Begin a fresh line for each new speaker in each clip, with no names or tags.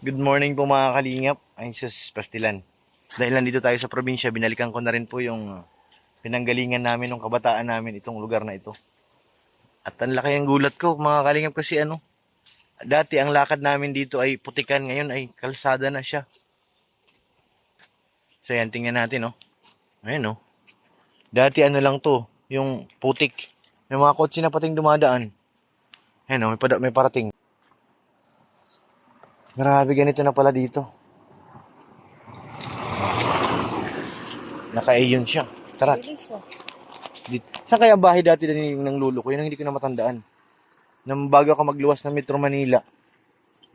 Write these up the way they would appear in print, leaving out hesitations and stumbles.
Good morning po mga kalingap. Ay sus, pastilan. Dahil nandito tayo sa probinsya, binalikan ko na rin po yung pinanggalingan namin nung kabataan namin itong lugar na ito. At ang laki ang gulat ko mga kalingap kasi dati ang lakad namin dito ay putikan, ngayon ay kalsada na siya. So yan, tingnan natin oh. Ayun oh. Dati lang to, yung putik. May mga kotse na pating dumadaan. Ayun oh, may parating. Grabe, ganito na pala dito. Naka-ayon siya. Tara. Saan kaya ang bahay dati ng lulo ko? Yun ang hindi ko na matandaan. Nang bago ako magluwas ng Metro Manila,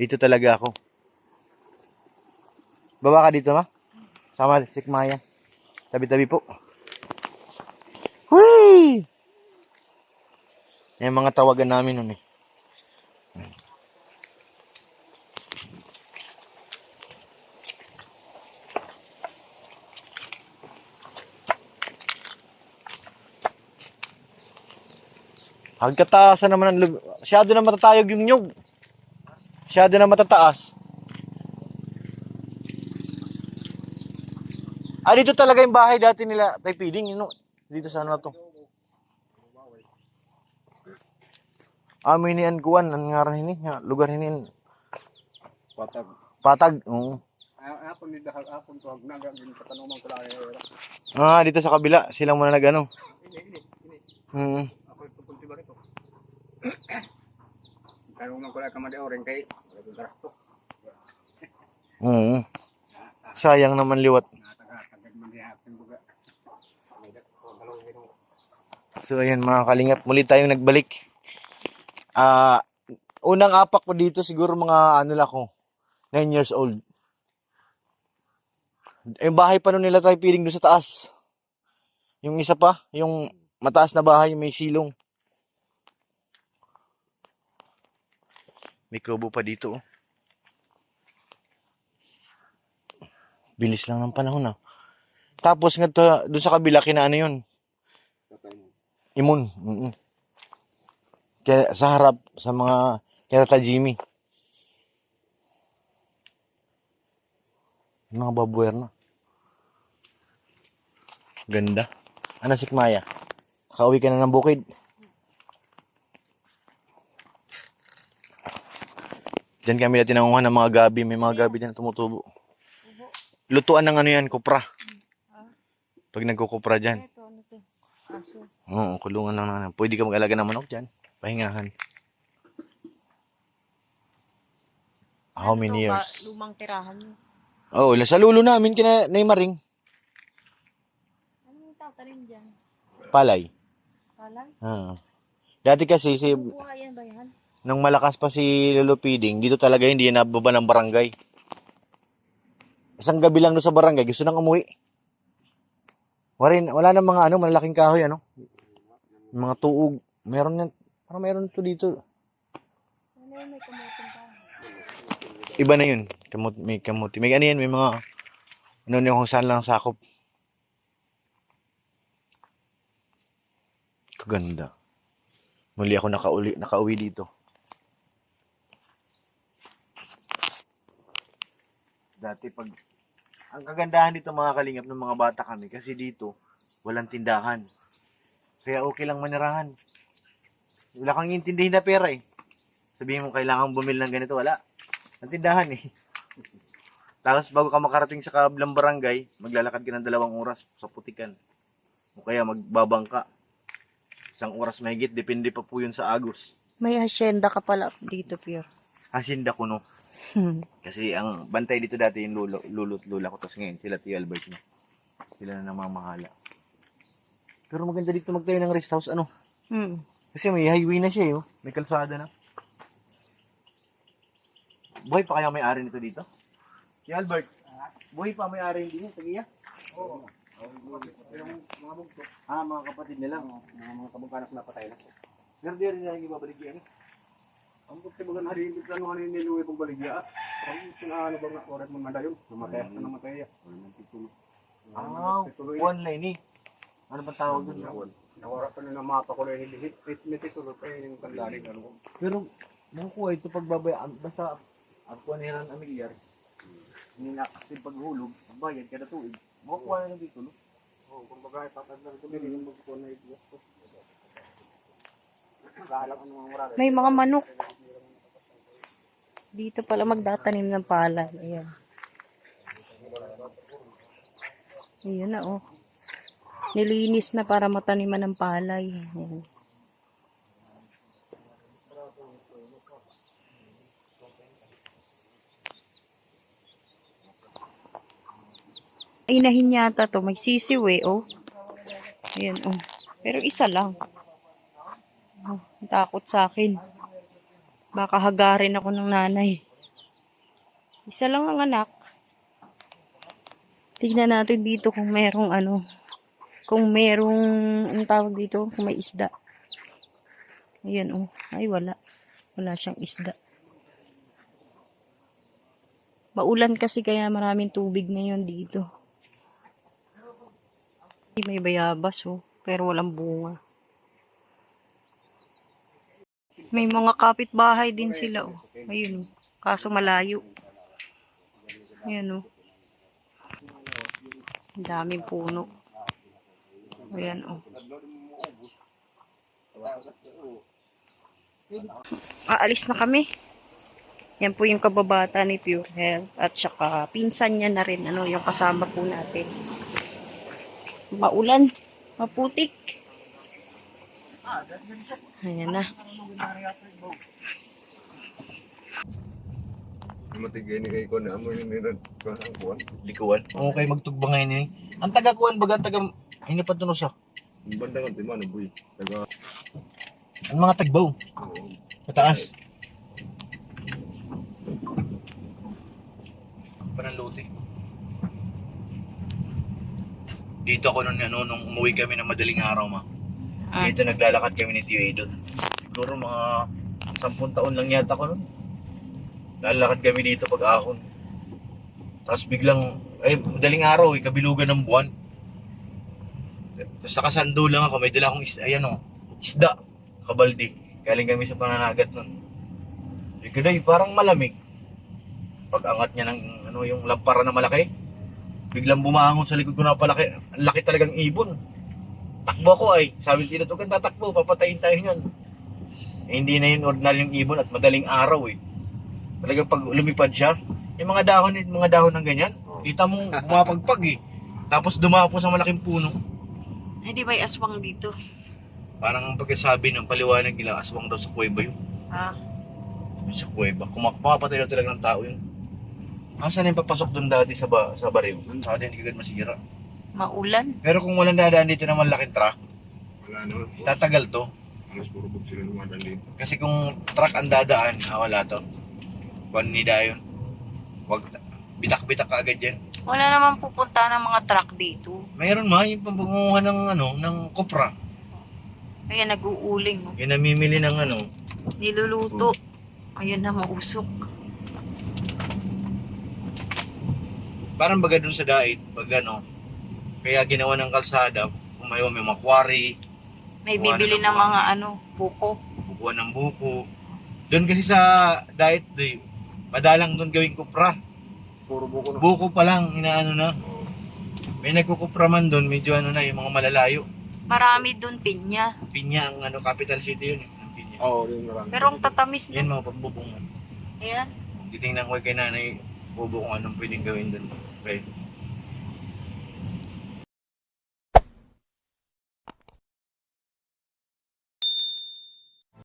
dito talaga ako. Baba ka dito, ma? Sama si Maya. Tabi-tabi po. Huy! Yan mga tawagan namin nun eh. Hagkataasan naman ang masyado na matatayog yung nyug. Masyado na matataas. Dito talaga yung bahay dati nila, Tay Piding, dito sa ano to. Amin ni Kuan, ang ngaran ini, lugar ini.
Patag.
Patag, oo.
Apon ni dahal apon to agnaga gin katanumang kula.
Dito sa kabila, sila muna nagano.
Ini. Ako pupunti ba rito? Tanumang kula ka madi oreng kay gasto.
Oo. Sayang naman liwat.
Natagad man di hapon buga.
So ayan mga kalingap, muli tayong nagbalik. Unang apak ko dito siguro mga ko, 9 years old. Yung bahay pa nun nila tayo piling doon sa taas. Yung isa pa, yung mataas na bahay, may silong. May kubo pa dito. Bilis lang ng panahon Tapos nga doon sa kabila, kinaano yun? Imun. Kaya sa harap, sa mga Tata Jimmy. Mga babuer na. Ganda. Si Maya? Nakauwi ka na ng bukid. Diyan kami na tinangungan ng mga gabi. May mga gabi din na tumutubo. Lutuan ng yan, kupra. Pag nagkukupra dyan. Oo, kulungan lang. Pwede ka mag-alaga ng manok dyan. Pahingahan. How many years?
Lumang tirahan mo.
Oo, sa lulo namin kina Neymaring.
Ano yung tatanim dyan?
Palay.
Palay?
Dati kasi
Buhayan ba yan?
nung malakas pa si Lolo Piding, dito talaga hindi nababa ng barangay. Isang gabi lang doon sa barangay, gusto nang umuwi. Wala nang mga malalaking kahoy mga tuog. Meron yan. Parang meron to dito.
Ano yung may kamuting ka?
Iba na yun. May kamuti. May yan, may mga kung saan lang sakop. Kaganda. Muli ako nakauwi dito. Dati ang kagandahan dito mga kalingap ng mga bata kami kasi dito walang tindahan. Kaya okay lang manirahan. Wala kang intindihin na pera eh. Sabihin mo kailangan bumili ng ganito, wala. Ang tindahan eh. Tapos bago ka makarating sa kabilang barangay, maglalakad ka ng 2 oras sa putikan. O kaya magbabangka. 1 oras mahigit, depende pa po yun sa agos.
May hasyenda ka pala dito, Pierre.
Hacienda Kuno. Kasi ang bantay dito dati yung lolo at lola ko. Tapos ngayon sila Tio Albert na. Sila na namamahala. Pero maganda dito magtayo ng rest house Kasi may highway na siya May kalsada na. Buhay pa kaya may-ari nito dito? Si Albert, buhay pa may-ari dito sa Giya?
Oo. Yung mga bugto.
Mga kapatid nila.
Mga kabungkanak na patay na.
Pero di rin nila ibabalik yan
Ang bugto baga na rin dito ano niluwi pang baligya. Ang ano ba nga oras mo madayon? Namatay.
One line Ano ba tawag doon?
Nawara pa na mapa ko rin hindi. May titulo pa yung kandari.
Pero, nakukuha ito pagbabayaan. Basta Ang kuha nila ng amilyar, hindi na kasi paghulog, bayad kada tuig. Makukuha na lang dito, no?
Oo, kumbaga itatag na ito, hindi yung magkukuha na i-gastos. Lahalang ano mga murari.
May mga manok. Dito pala magdatanim ng palay. Ayan. Ayan na, oh. Nilinis na para mataniman ng palay. Ayan. Ay, nahin yata to. May sisiw eh, oh. Ayan, oh. Pero isa lang. Oh, takot sa akin. Baka hagarin ako ng nanay. Isa lang ang anak. Tignan natin dito kung merong ano. Kung merong, ang tawag dito, kung may isda. Ayan, oh. Ay, wala. Wala siyang isda. Maulan kasi kaya maraming tubig ngayon dito. May bayabas, oh. Pero walang bunga. May mga kapitbahay din sila, oh. Ayun, oh. Kaso malayo. Ayan, oh. Ang daming puno. Ayan, oh. Aalis na kami. Yan po yung kababata ni Pure Health. At saka pinsan niya na rin, ano, yung kasama po natin. Maulan. Maputik. Ayan na.
Matigay ni kayo na amo yung nilagkuhan.
Likuan. Okay, magtugba ngayon eh. Ang taga-kuan baga, taga, hindi pa tunos ah.
Ang banda ng timano, boy. Taga,
Ang mga tagbaw. Mataas. Pananlote. Dito ako nung umuwi kami ng madaling araw, ma. Dito naglalakad kami ni Tio Edo. Siguro mga 10 taon lang yata ako nun. Lalakad kami dito pag-ahon. Tapos biglang, ay, madaling araw, kabilugan ng buwan. Tapos nakasando lang ako, may dala akong isda, kabaldi. Galing kami sa pananagat nun. Day, parang malamig. Pag-angat niya ng yung lampara na malaki, biglang bumangon sa likod ko na palaki. Ang laki talagang ibon. Takbo ako ay. Sabi ko, huwag kang tatakbo, papatayin tayo niyan. Eh, hindi na yun ordinaryong ibon at madaling araw eh. Talagang pag lumipad siya, yung mga dahon ng ganyan, kita mong bumapagpag eh. Tapos dumapo sa malaking puno.
Hindi may aswang dito.
Parang ang pagkasabi ng paliwanag nila, aswang daw sa kuweba yun.
Ah,
Sa kuweba. Kumapatay daw talaga ng tao yun. Asan yung papasok doon dati sa bariw? Saka din hindi agad masira.
maulan.
Pero kung walang dadaan dito ng malaking truck,
wala naman po.
tatagal to.
Alas puro bug sila lumadan dito.
Kasi kung truck ang dadaan, wala to. Kung nida yun. Wag, bitak-bitak ka agad yan.
Wala naman pupunta ng mga truck dito.
Mayroon yung pambangungan ng kopra.
Kaya nag-uuling. Oh.
Yung namimili ng
Niluluto. Ayun na, mausok.
parang baga dun sa dait, pag kaya ginawa ng kalsada, kung may mga quarry,
May
Kuha na
bibili
ng
ng
buwan.
mga buko.
bukuan ng buko. Doon kasi sa dait, madalang doon gawing kupra.
Puro buko na.
Buko pa lang, inaano na. May nagkukupra man doon, medyo yung mga malalayo.
Marami dun pinya.
Pinya ang capital city yun, ng Pinya.
Oo, yun marami.
Pero ang tatamis
Yan
no.
mga pambubong.
Ayan.
Titingnan ko kay nanay, bubo kung anong pwedeng gawin doon. Okay.